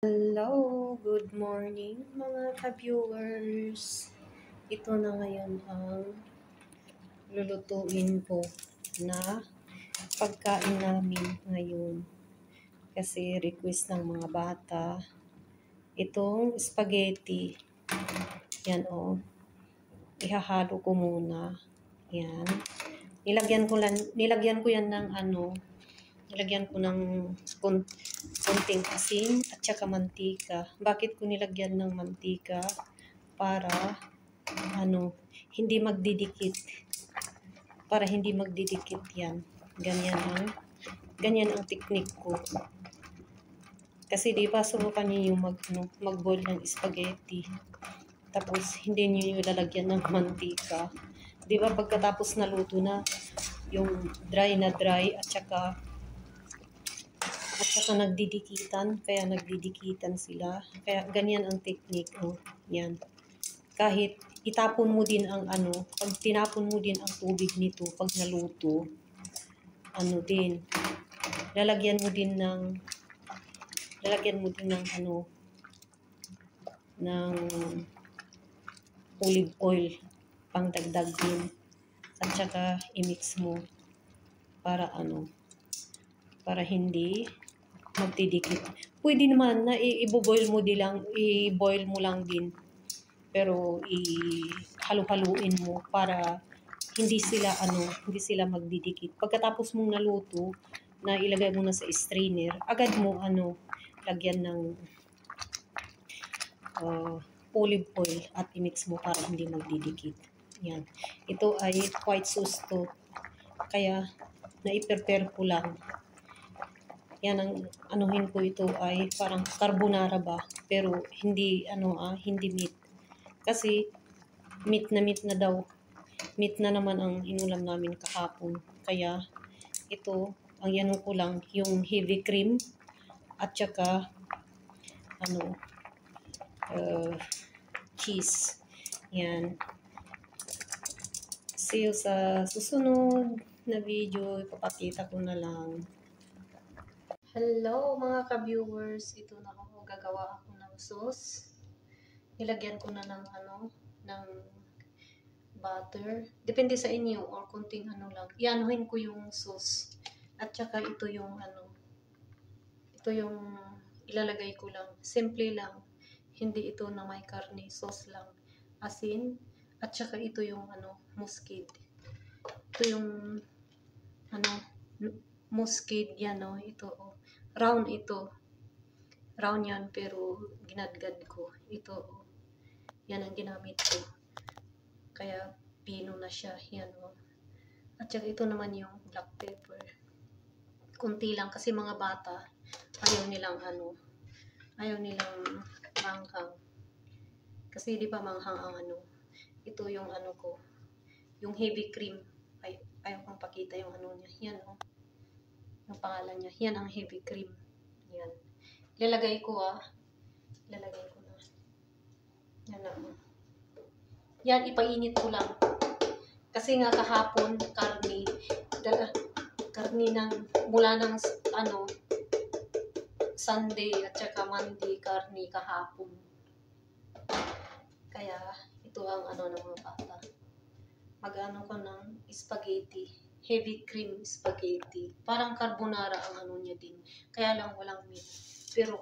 Hello, good morning mga ka-viewers. Ito na ngayon ang lulutuin ko na pagkain namin ngayon. Kasi request ng mga bata, itong spaghetti. Yan o. Ihahalo ko muna. Yan. Nilagyan ko yan ng nilagyan ko ng konting asin at saka mantika. Bakit ko nilagyan ng mantika? Para hindi magdidikit. Para hindi magdidikit yan. Ganyan ang technique ko. Kasi di ba subukan niyo yung mag-boil ng spaghetti. Tapos hindi niyo lalagyan ng mantika. Di ba pagkatapos naluto na, yung dry at saka nagdidikitan, kaya nagdidikitan sila. Kaya ganyan ang technique. Yan. Kahit itapon mo din ang pag tinapon mo din ang tubig nito pag naluto, lalagyan mo din ng ng olive oil pang dagdag din. At saka i-mix mo para para hindi magdidikit. Pwede naman na i-boil mo lang din. Pero halo-haluin mo para hindi sila magdidikit. Pagkatapos mong naluto, na ilagay mo na sa strainer, agad mo lagyan ng olive oil at i-mix mo para hindi magdidikit. Yan. Ito ay white sauce to. Kaya na-prepare ko lang. Yan ang anuhin ko, ito ay parang carbonara ba, pero hindi hindi meat. Kasi meat na daw. Meat na naman ang inulam namin kahapon. Kaya ito ang ko lang yung heavy cream at saka cheese. Yan. See you sa susunod na video. Ipapakita ko na lang. Hello mga ka-viewers, ito na ako, gagawa ako ng sauce. Nilagyan ko na ng ng butter. Depende sa inyo or kunting lang. Ianuhin ko yung sauce. At saka ito yung ilalagay ko lang. Simple lang. Hindi ito na may karne, sauce lang. Asin at saka ito yung muscade. Ito yung muscade yan ito round ito. Round yan pero ginadgad ko. Ito yan ang ginamit ko. Kaya pino na siya. Yan At saka ito naman yung black pepper. Kunti lang kasi mga bata ayaw nilang manghang. Kasi di ba manghang ang ito yung ko. Yung heavy cream. Ayaw kong pakita yung niya. Yan yung pangalan niya. Yan ang heavy cream. Yan. Ilalagay ko Ilalagay ko na. Yan na. Yan, ipainit ko lang. Kasi nga kahapon, karni ng mula ng Sunday at saka Monday, karni kahapon. Kaya ito ang ng mga bata. Mag-ano ko ng spaghetti. Heavy cream spaghetti. Parang carbonara ang niya din. Kaya lang walang meat. Pero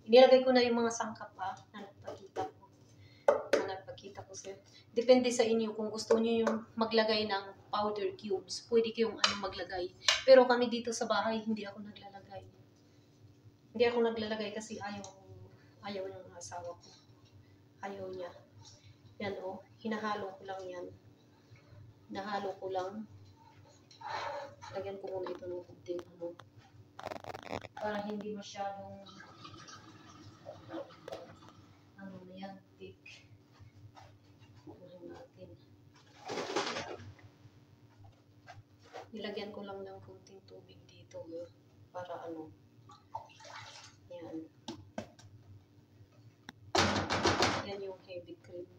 inilagay ko na yung mga sangkap na nagpakita ko sir. Depende sa inyo kung gusto niyo yung maglagay ng powder cubes. Pwede kayong maglagay. Pero kami dito sa bahay, hindi ako naglalagay. Hindi ako naglalagay kasi ayaw ng asawa ko. Ayaw niya. Yan hinahalo ko lang yan. Nahalo ko lang. Lagyan ko muna ito ng kunting para hindi masyadong yan, thick. Natin. Nilagyan ko lang ng kunting tubig dito para yan. Yan yung heavy cream.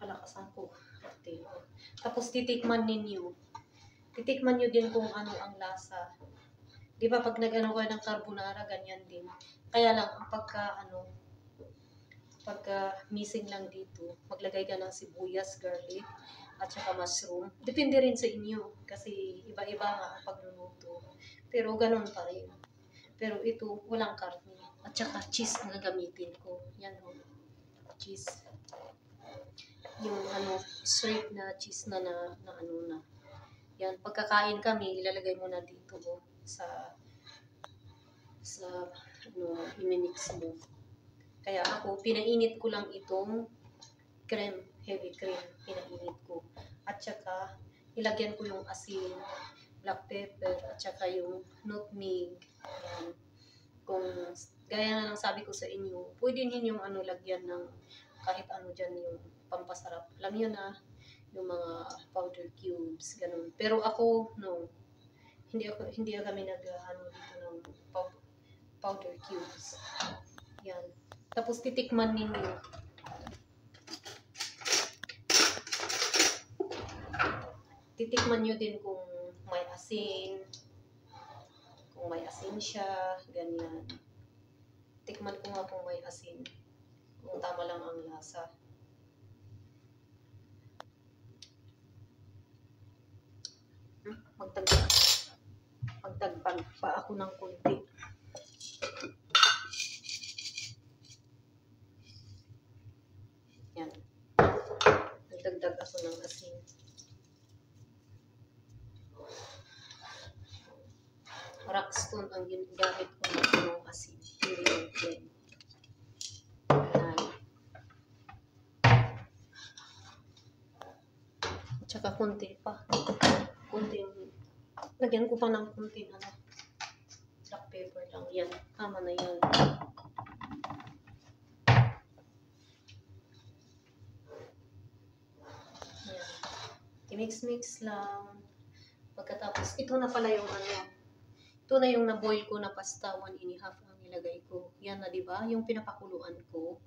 Palakasan ko. Tapos titikman nyo din kung ang lasa. Di ba pag nag-ano ka ng carbonara, ganyan din. Kaya lang, ang pagka missing lang dito, maglagay ka ng sibuyas, garlic, at saka mushroom. Depende rin sa inyo, kasi iba-iba nga ang pagluluto. Pero ganun pa rin. Pero ito, walang karne. At saka cheese ang gagamitin ko. Yan o, cheese. Yung straight na cheese na ano na. Yan, pagkakain kami, ilalagay mo na dito sa imimix mo. Kaya ako, pinainit ko lang itong cream, heavy cream, pinainit ko. At saka, ilagyan ko yung asin, black pepper, at saka yung nutmeg. Yan. Kung, gaya na lang sabi ko sa inyo, pwede ninyong lagyan ng kahit ano dyan yung pampasarap. Alam nyo na, yung mga powder cubes, ganun. Pero ako, no, hindi kami dito ng powder cubes. Yan. Tapos titikman ninyo. Titikman nyo din kung may asin. Kung may asin siya, ganyan. Tikman ko nga kung may asin. Kung tama lang ang lasa. Magdagdag pa ako ng konti. Yan. Nagdagdag ako ng asin. Rockstone ang ginamit ko ng asin. Hindi yung plain. At saka konti pa. Lagyan ko pa ng konti black pepper lang. Yan. Tama na yan. Yan. I-mix lang. Pagkatapos, ito na pala yung ito na yung na-boil ko na pasta, 1½ ang nilagay ko. Yan na, diba? Yung pinapakuluan ko.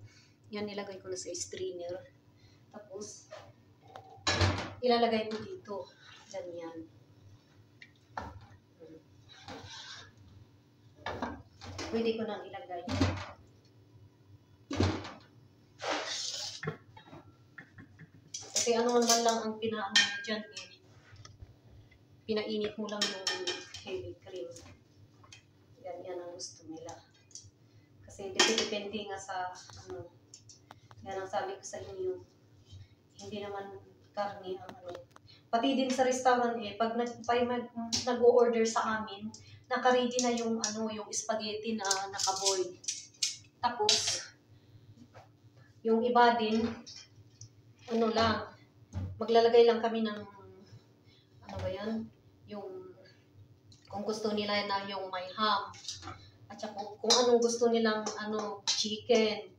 Yan, nilagay ko na sa strainer. Tapos, ilalagay ko dito. Ganyan. Pwede ko nang ilagay. Kasi ano naman lang ang pinaano dyan pinainit mo lang yung heavy cream. Yan ang gusto nila. Kasi depende nga sa yan ang sabi ko sa inyo. Hindi naman karne ang Pati din sa restaurant pag nag-o-order sa amin, naka-ready na yung yung spaghetti na naka-boil. Tapos yung iba din lang, maglalagay lang kami ng ba yan? Yung kung gusto nila na yung may ham. At saka kung anong gusto nilang chicken.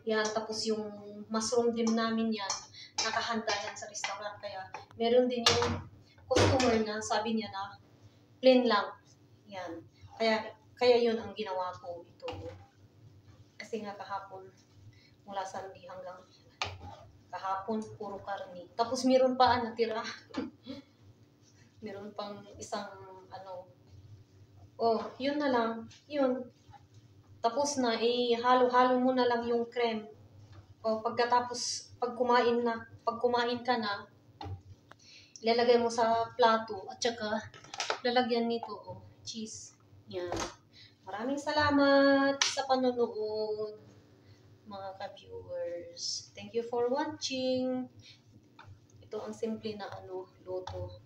Yan, tapos yung mushroom din namin yan, nakahanda yan sa restaurant. Kaya meron din yung customer na sabi niya na plain lang. Yan. Kaya yun ang ginawa ko ito. Kasi nga kahapon, mula Sunday hanggang kahapon, puro karne. Tapos meron pa natira. Meron pang isang yun na lang. Yun. Tapos na, halo-halo mo na lang yung cream. Pagkatapos, pag kumain ka na, ilalagay mo sa plato at saka lalagyan nito, cheese. Yan. Maraming salamat sa panonood, mga ka-viewers. Thank you for watching. Ito ang simple na luto.